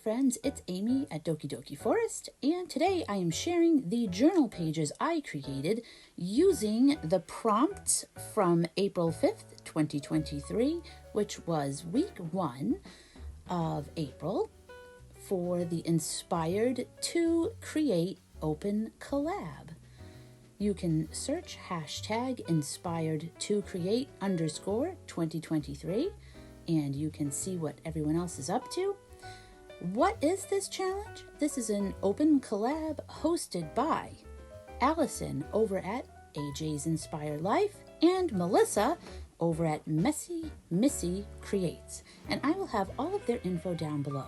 friends, it's Amy at Doki Forest, and today I am sharing the journal pages I created using the prompts from April 5th, 2023, which was week 1 of April, for the Inspired to Create Open Collab. You can search hashtag inspired to create _2023, and you can see what everyone else is up to. What is this challenge? This is an open collab hosted by Allison over at AJ's Inspired Life and Melissa over at Missy Creates. And I will have all of their info down below.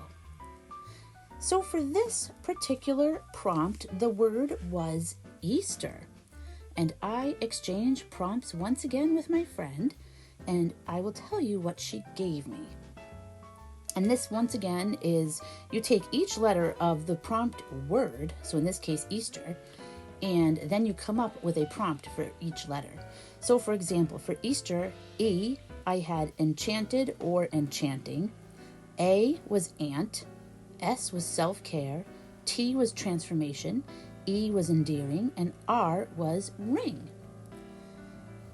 So for this particular prompt, the word was Easter. And I exchanged prompts once again with my friend, and I will tell you what she gave me. And this, once again, is you take each letter of the prompt word, so in this case, Easter, and then you come up with a prompt for each letter. So, for example, for Easter, E, I had enchanted or enchanting. A was ant. S was self-care. T was transformation. E was endearing. And R was ring.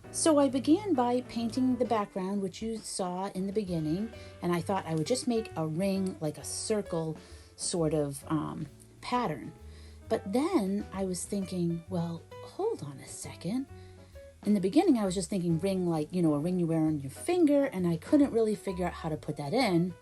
So I began by painting the background, which you saw in the beginning, and I thought I would just make a ring, like a circle sort of pattern. But then I was thinking, well, hold on a second. In the beginning, I was just thinking ring like, a ring you wear on your finger, and I couldn't really figure out how to put that in.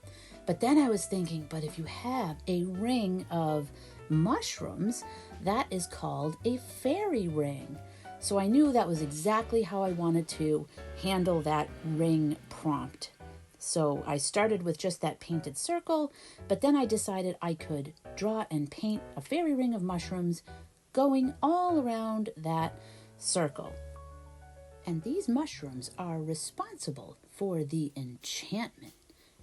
But then I was thinking, but if you have a ring of mushrooms, that is called a fairy ring. So I knew that was exactly how I wanted to handle that ring prompt. So I started with just that painted circle, but then I decided I could draw and paint a fairy ring of mushrooms going all around that circle. And these mushrooms are responsible for the enchantment.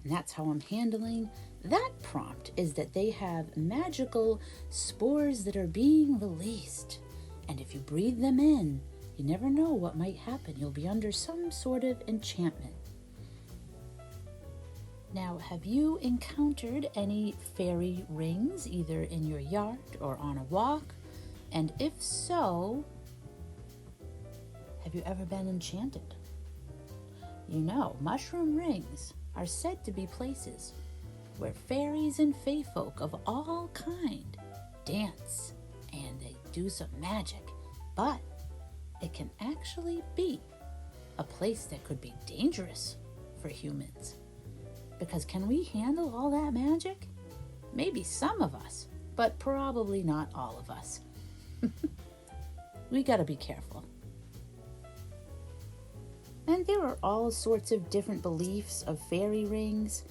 And that's how I'm handling that prompt, is that they have magical spores that are being released. And if you breathe them in, you never know what might happen. You'll be under some sort of enchantment. Now, have you encountered any fairy rings, either in your yard or on a walk? And if so, have you ever been enchanted? Mushroom rings are said to be places where fairies and fae folk of all kind dance and they do some magic, but it can actually be a place that could be dangerous for humans. Because can we handle all that magic? Maybe some of us, but probably not all of us. We gotta be careful. And there are all sorts of different beliefs of fairy rings.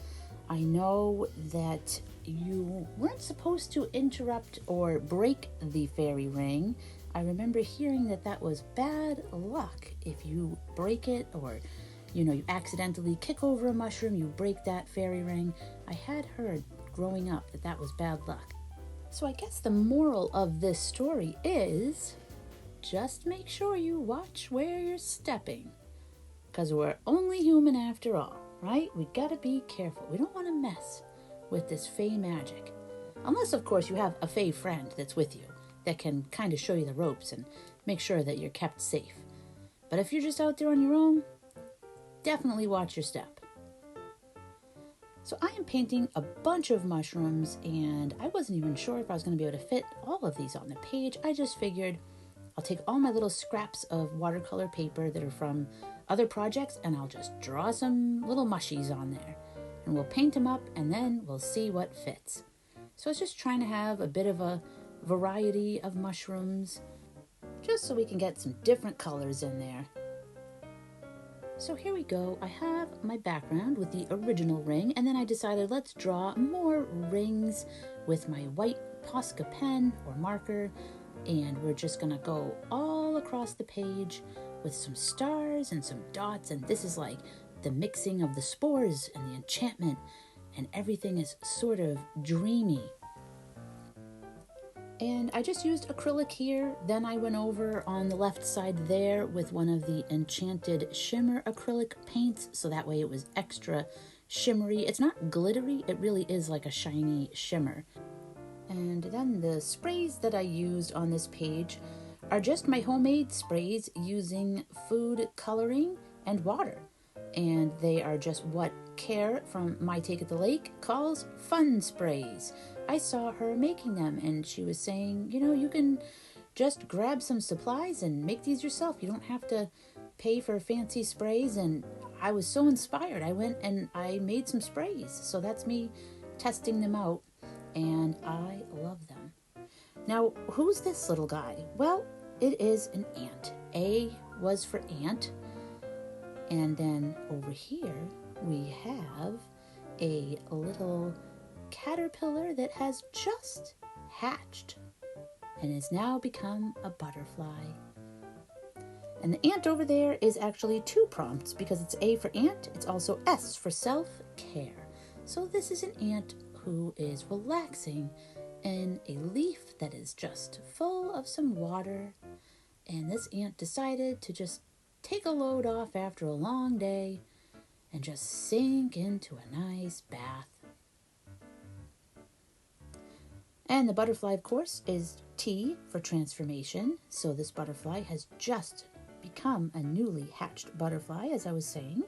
I know that you weren't supposed to interrupt or break the fairy ring. I remember hearing that was bad luck if you break it, or you accidentally kick over a mushroom, you break that fairy ring. I had heard growing up that was bad luck. So I guess the moral of this story is just make sure you watch where you're stepping, because we're only human after all, right? We gotta be careful. We don't want to mess with this fae magic. Unless, of course, you have a fae friend that's with you that can kind of show you the ropes and make sure that you're kept safe. But if you're just out there on your own, definitely watch your step. So I am painting a bunch of mushrooms, and I wasn't even sure if I was going to be able to fit all of these on the page. I just figured I'll take all my little scraps of watercolor paper that are from other projects, and I'll just draw some little mushies on there. And we'll paint them up, and then we'll see what fits. So I was just trying to have a bit of a variety of mushrooms, just so we can get some different colors in there. So here we go. I have my background with the original ring, and then I decided let's draw more rings with my white Posca pen or marker, and we're just gonna go all across the page with some stars and some dots, and this is like the mixing of the spores and the enchantment, and everything is sort of dreamy. And I just used acrylic here. Then I went over on the left side there with one of the enchanted shimmer acrylic paints, so that way it was extra shimmery. It's not glittery. It really is like a shiny shimmer. And then the sprays that I used on this page are just my homemade sprays using food coloring and water. And they are just what Care from My Take at the Lake calls fun sprays. I saw her making them and she was saying, you can just grab some supplies and make these yourself. You don't have to pay for fancy sprays. And I was so inspired. I went and I made some sprays. So that's me testing them out. And I love them. Now, who's this little guy? Well, it is an ant. A was for ant. And then over here, we have a little caterpillar that has just hatched and has now become a butterfly. And the ant over there is actually 2 prompts because it's A for ant. It's also S for self-care. So this is an ant who is relaxing in a leaf that is just full of some water. And this ant decided to just take a load off after a long day and just sink into a nice bath. And the butterfly, of course, is T for transformation. So this butterfly has just become a newly hatched butterfly, as I was saying.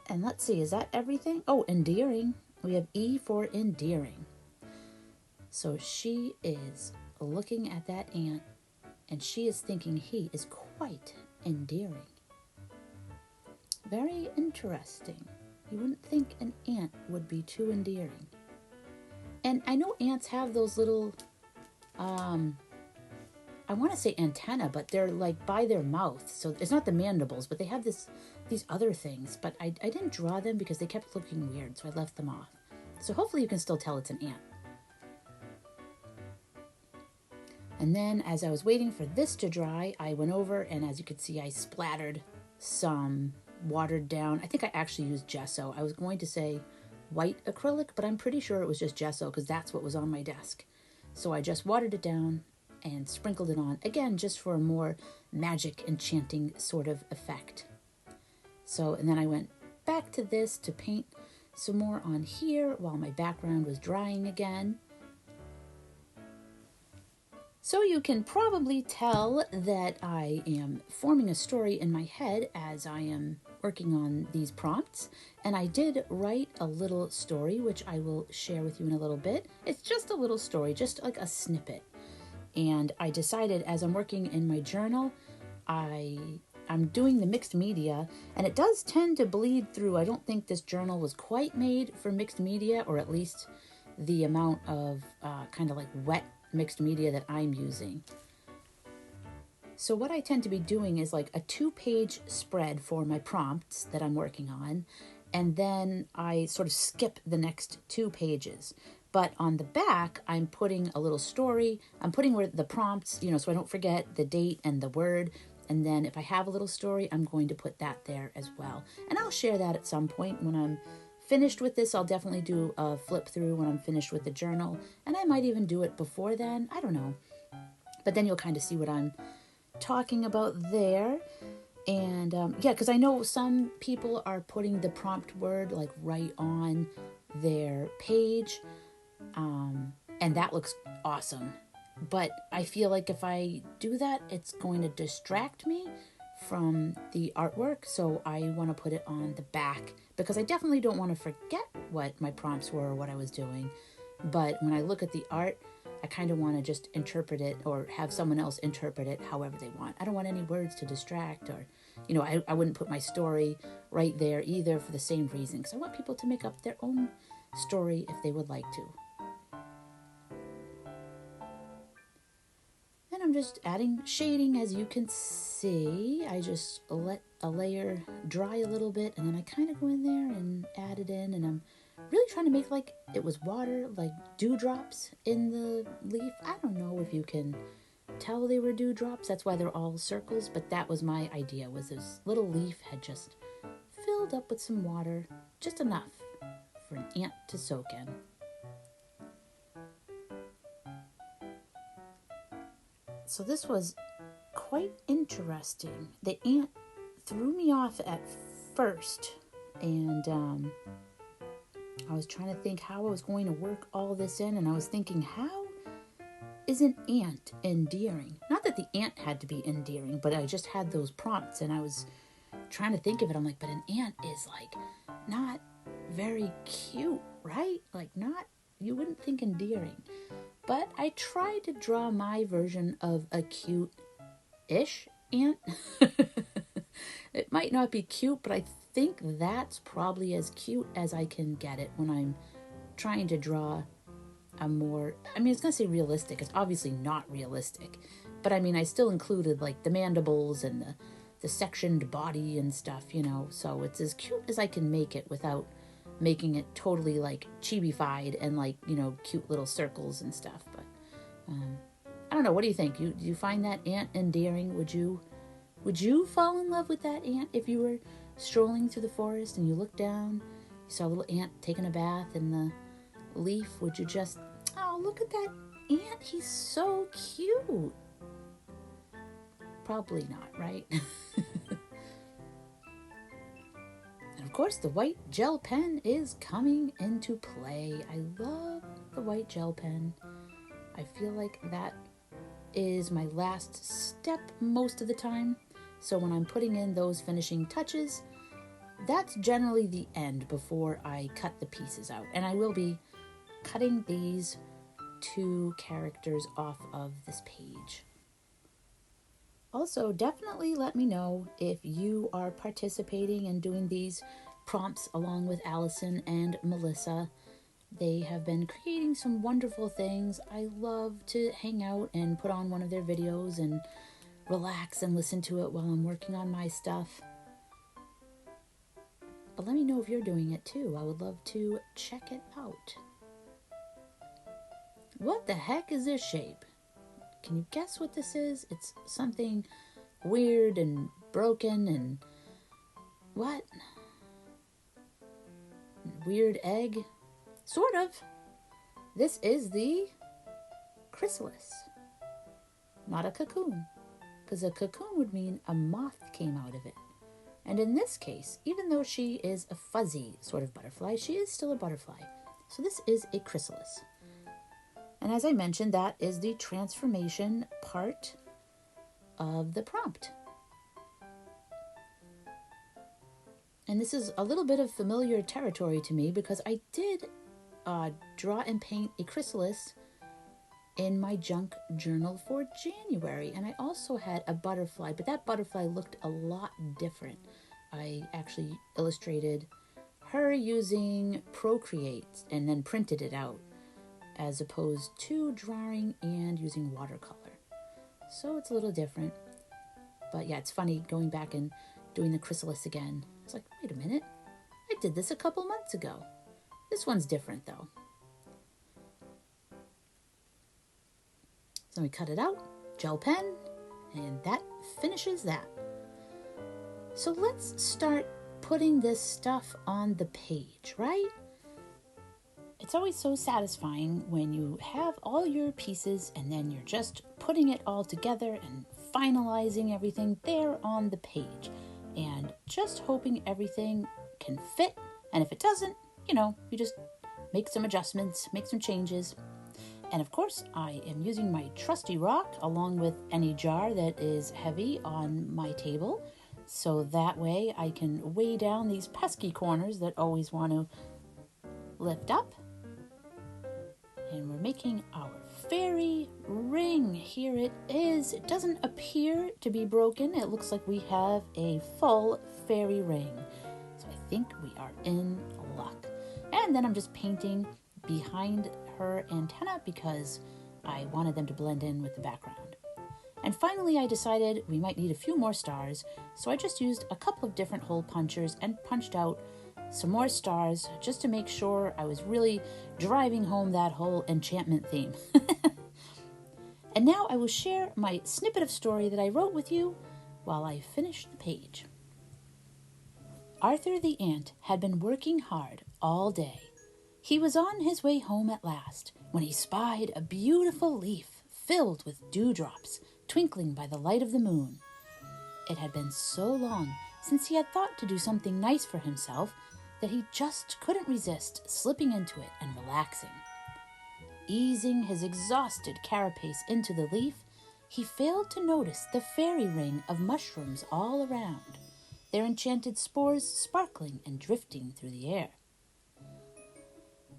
And let's see, is that everything? Oh, endearing. We have E for endearing. So she is looking at that ant and she is thinking he is quite endearing. Very interesting. You wouldn't think an ant would be too endearing. And I know ants have those little, I want to say antenna, but they're like by their mouth. So it's not the mandibles, but they have these other things. But I didn't draw them because they kept looking weird, so I left them off. So hopefully you can still tell it's an ant. And then as I was waiting for this to dry, I went over and as you can see, I splattered some watered down. I think I actually used gesso. I was going to say white acrylic, but I'm pretty sure it was just gesso because that's what was on my desk. So I just watered it down and sprinkled it on, again, just for a more magic enchanting sort of effect. So, and then I went back to this to paint some more on here while my background was drying again. So you can probably tell that I am forming a story in my head as I am working on these prompts. And I did write a little story, which I will share with you in a little bit. It's just a little story, just like a snippet. And I decided as I'm working in my journal, I'm doing the mixed media, and it does tend to bleed through. I don't think this journal was quite made for mixed media, or at least the amount of kind of like wet mixed media that I'm using. So what I tend to be doing is like a 2-page spread for my prompts that I'm working on, and then I sort of skip the next 2 pages. But on the back, I'm putting a little story. I'm putting where the prompts, so I don't forget the date and the word. And then if I have a little story, I'm going to put that there as well. And I'll share that at some point when I'm finished with this. I'll definitely do a flip through when I'm finished with the journal. And I might even do it before then. I don't know. But then you'll kind of see what I'm talking about there. And yeah, because I know some people are putting the prompt word like right on their page. And that looks awesome. But I feel like if I do that, it's going to distract me from the artwork. So I want to put it on the back because I definitely don't want to forget what my prompts were or what I was doing. But when I look at the art, I kind of want to just interpret it or have someone else interpret it however they want. I don't want any words to distract or, I wouldn't put my story right there either for the same reason because I want people to make up their own story if they would like to. And I'm just adding shading, as you can see. I just let a layer dry a little bit, and then I kind of go in there and add it in, and I'm really trying to make like it was water, like dewdrops in the leaf. I don't know if you can tell they were dewdrops. That's why they're all circles, but that was my idea, was this little leaf had just filled up with some water, just enough for an ant to soak in. So this was quite interesting. The ant threw me off at first And I was trying to think how I was going to work all this in, and I was thinking, how is an ant endearing? Not that the ant had to be endearing, but I just had those prompts, and I was trying to think of it. I'm like, but an ant is like not very cute, right? Like not, you wouldn't think endearing. But I tried to draw my version of a cute-ish ant. It might not be cute, but I think that's probably as cute as I can get it when I'm trying to draw a more, I mean, it's going to say realistic. It's obviously not realistic. But I mean, I still included like the mandibles and the sectioned body and stuff, you know. So it's as cute as I can make it without making it totally like chibi-fied and like, you know, cute little circles and stuff. But I don't know. What do you think? Do you find that ant endearing? Would you fall in love with that ant if you were strolling through the forest and you looked down, you saw a little ant taking a bath in the leaf? Would you just, oh, look at that ant, he's so cute? Probably not, right? And of course, the white gel pen is coming into play. I love the white gel pen. I feel like that is my last step most of the time. So when I'm putting in those finishing touches, that's generally the end before I cut the pieces out. And I will be cutting these 2 characters off of this page. Also, definitely let me know if you are participating and doing these prompts along with Allison and Melissa. They have been creating some wonderful things. I love to hang out and put on one of their videos and relax and listen to it while I'm working on my stuff. But let me know if you're doing it too. I would love to check it out. What the heck is this shape? Can you guess what this is? It's something weird and broken and what? Weird egg? Sort of. This is the chrysalis, not a cocoon, because a cocoon would mean a moth came out of it. And in this case, even though she is a fuzzy sort of butterfly, she is still a butterfly. So this is a chrysalis. And as I mentioned, that is the transformation part of the prompt. And this is a little bit of familiar territory to me because I did draw and paint a chrysalis in my junk journal for January. And I also had a butterfly, but that butterfly looked a lot different. I actually illustrated her using Procreate and then printed it out, as opposed to drawing and using watercolor. So it's a little different. But yeah, it's funny going back and doing the chrysalis again. It's like, wait a minute, I did this a couple months ago. This one's different though. So we cut it out, gel pen, and that finishes that. So let's start putting this stuff on the page, right? It's always so satisfying when you have all your pieces and then you're just putting it all together and finalizing everything there on the page and just hoping everything can fit. And if it doesn't, you just make some adjustments, make some changes. And of course, I am using my trusty rock along with any jar that is heavy on my table. So that way I can weigh down these pesky corners that always want to lift up. And we're making our fairy ring. Here it is. It doesn't appear to be broken. It looks like we have a full fairy ring. So I think we are in luck. And then I'm just painting behind her antenna because I wanted them to blend in with the background. And finally I decided we might need a few more stars. So I just used a couple of different hole punchers and punched out some more stars just to make sure I was really driving home that whole enchantment theme. And now I will share my snippet of story that I wrote with you while I finish the page. Arthur the ant had been working hard all day. He was on his way home at last when he spied a beautiful leaf filled with dewdrops twinkling by the light of the moon. It had been so long since he had thought to do something nice for himself that he just couldn't resist slipping into it and relaxing. Easing his exhausted carapace into the leaf, he failed to notice the fairy ring of mushrooms all around, their enchanted spores sparkling and drifting through the air.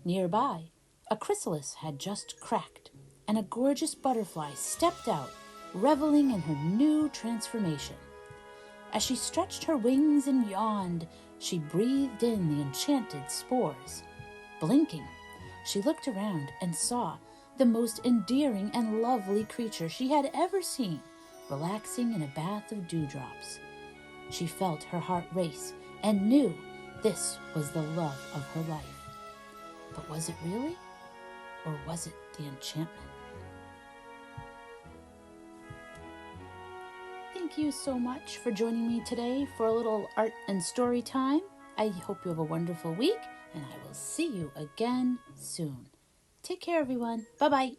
Nearby, a chrysalis had just cracked, and a gorgeous butterfly stepped out, reveling in her new transformation. As she stretched her wings and yawned, she breathed in the enchanted spores. Blinking, she looked around and saw the most endearing and lovely creature she had ever seen, relaxing in a bath of dewdrops. She felt her heart race and knew this was the love of her life. But was it really? Or was it the enchantment? Thank you so much for joining me today for a little art and story time. I hope you have a wonderful week, and I will see you again soon. Take care, everyone. Bye-bye.